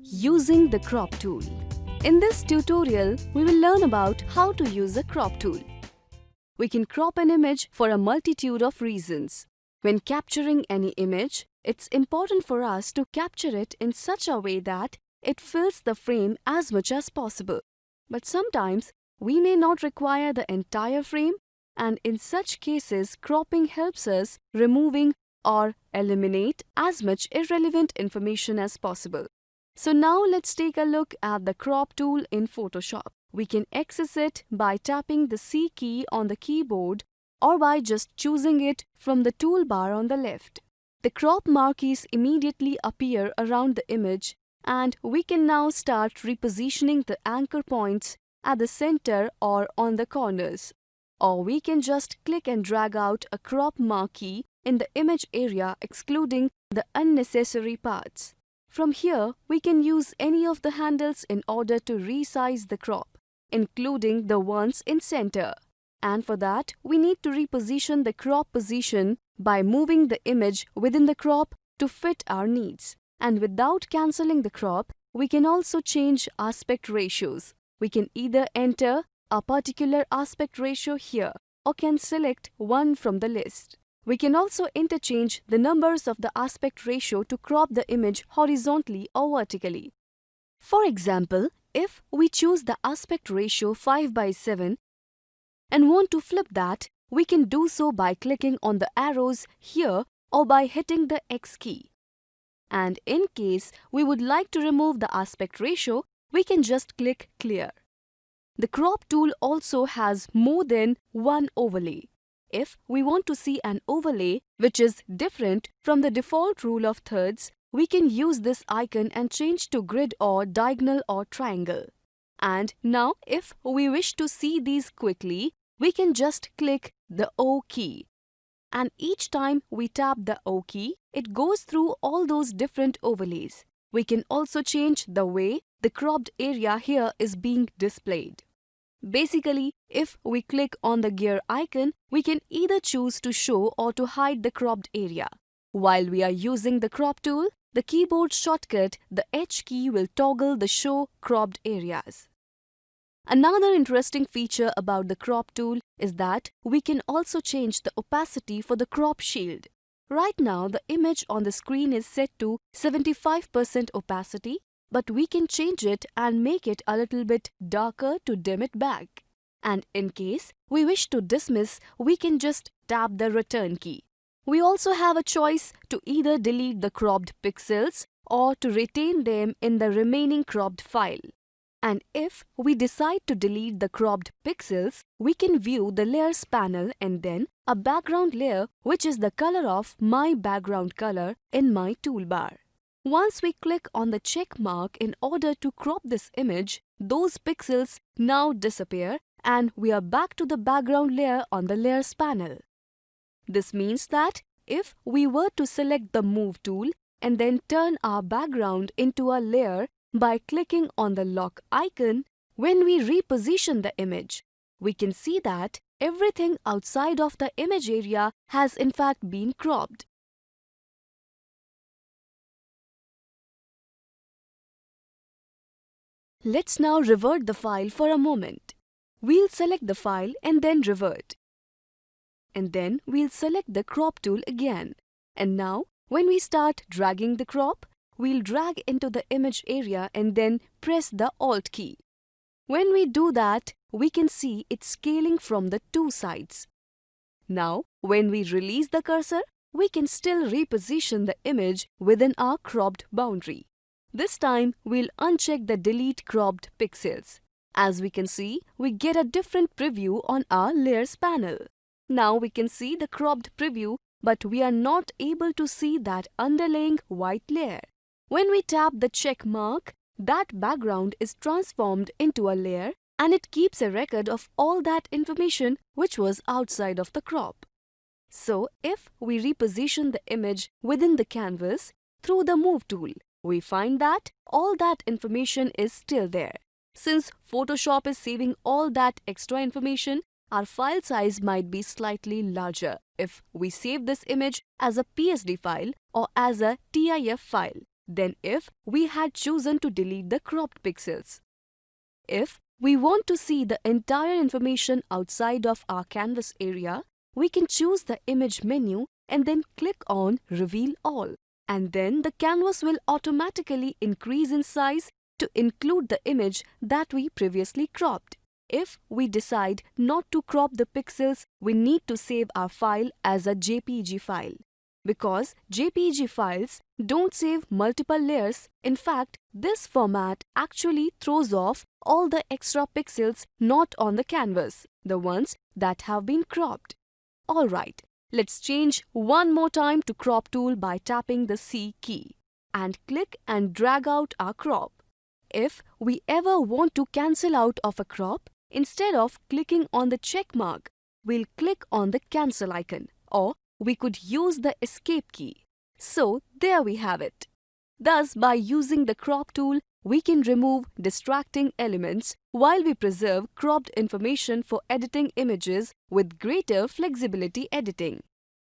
Using the crop tool. In this tutorial, we will learn about how to use a crop tool. We can crop an image for a multitude of reasons. When capturing any image, it's important for us to capture it in such a way that it fills the frame as much as possible. But sometimes, we may not require the entire frame, and in such cases, cropping helps us removing or eliminate as much irrelevant information as possible. So now let's take a look at the crop tool in Photoshop. We can access it by tapping the C key on the keyboard or by just choosing it from the toolbar on the left. The crop marquees immediately appear around the image, and we can now start repositioning the anchor points at the center or on the corners. Or we can just click and drag out a crop marquee in the image area, excluding the unnecessary parts. From here, we can use any of the handles in order to resize the crop, including the ones in center. And for that, we need to reposition the crop position by moving the image within the crop to fit our needs. And without cancelling the crop, we can also change aspect ratios. We can either enter a particular aspect ratio here or can select one from the list. We can also interchange the numbers of the aspect ratio to crop the image horizontally or vertically. For example, if we choose the aspect ratio 5:7 and want to flip that, we can do so by clicking on the arrows here or by hitting the X key. And in case we would like to remove the aspect ratio, we can just click Clear. The crop tool also has more than one overlay. If we want to see an overlay which is different from the default rule of thirds, we can use this icon and change to grid or diagonal or triangle. And now if we wish to see these quickly, we can just click the O key. And each time we tap the O key, it goes through all those different overlays. We can also change the way the cropped area here is being displayed. Basically, if we click on the gear icon, we can either choose to show or to hide the cropped area. While we are using the crop tool, the keyboard shortcut, the H key, will toggle the show cropped areas. Another interesting feature about the crop tool is that we can also change the opacity for the crop shield. Right now, the image on the screen is set to 75% opacity, but we can change it and make it a little bit darker to dim it back. And in case we wish to dismiss, we can just tap the return key. We also have a choice to either delete the cropped pixels or to retain them in the remaining cropped file. And if we decide to delete the cropped pixels, we can view the layers panel and then a background layer, which is the color of my background color in my toolbar. Once we click on the check mark in order to crop this image, those pixels now disappear and we are back to the background layer on the layers panel. This means that if we were to select the move tool and then turn our background into a layer by clicking on the lock icon, when we reposition the image, we can see that everything outside of the image area has in fact been cropped. Let's now revert the file for a moment. We'll select the file and then revert. And then we'll select the crop tool again. And now, when we start dragging the crop, we'll drag into the image area and then press the Alt key. When we do that, we can see it scaling from the two sides. Now, when we release the cursor, we can still reposition the image within our cropped boundary. This time, we'll uncheck the Delete Cropped Pixels. As we can see, we get a different preview on our Layers panel. Now we can see the cropped preview, but we are not able to see that underlying white layer. When we tap the check mark, that background is transformed into a layer and it keeps a record of all that information which was outside of the crop. So, if we reposition the image within the canvas through the Move tool, we find that all that information is still there. Since Photoshop is saving all that extra information, our file size might be slightly larger if we save this image as a PSD file or as a TIF file. than if we had chosen to delete the cropped pixels. If we want to see the entire information outside of our canvas area, we can choose the image menu and then click on Reveal All. And then the canvas will automatically increase in size to include the image that we previously cropped. If we decide not to crop the pixels, we need to save our file as a JPG file. Because JPG files don't save multiple layers, in fact, this format actually throws off all the extra pixels not on the canvas, the ones that have been cropped. Alright, let's change one more time to Crop tool by tapping the C key and click and drag out our crop. If we ever want to cancel out of a crop, instead of clicking on the check mark, we'll click on the cancel icon, or we could use the escape key. So there we have it. Thus, by using the crop tool, we can remove distracting elements while we preserve cropped information for editing images with greater flexibility editing.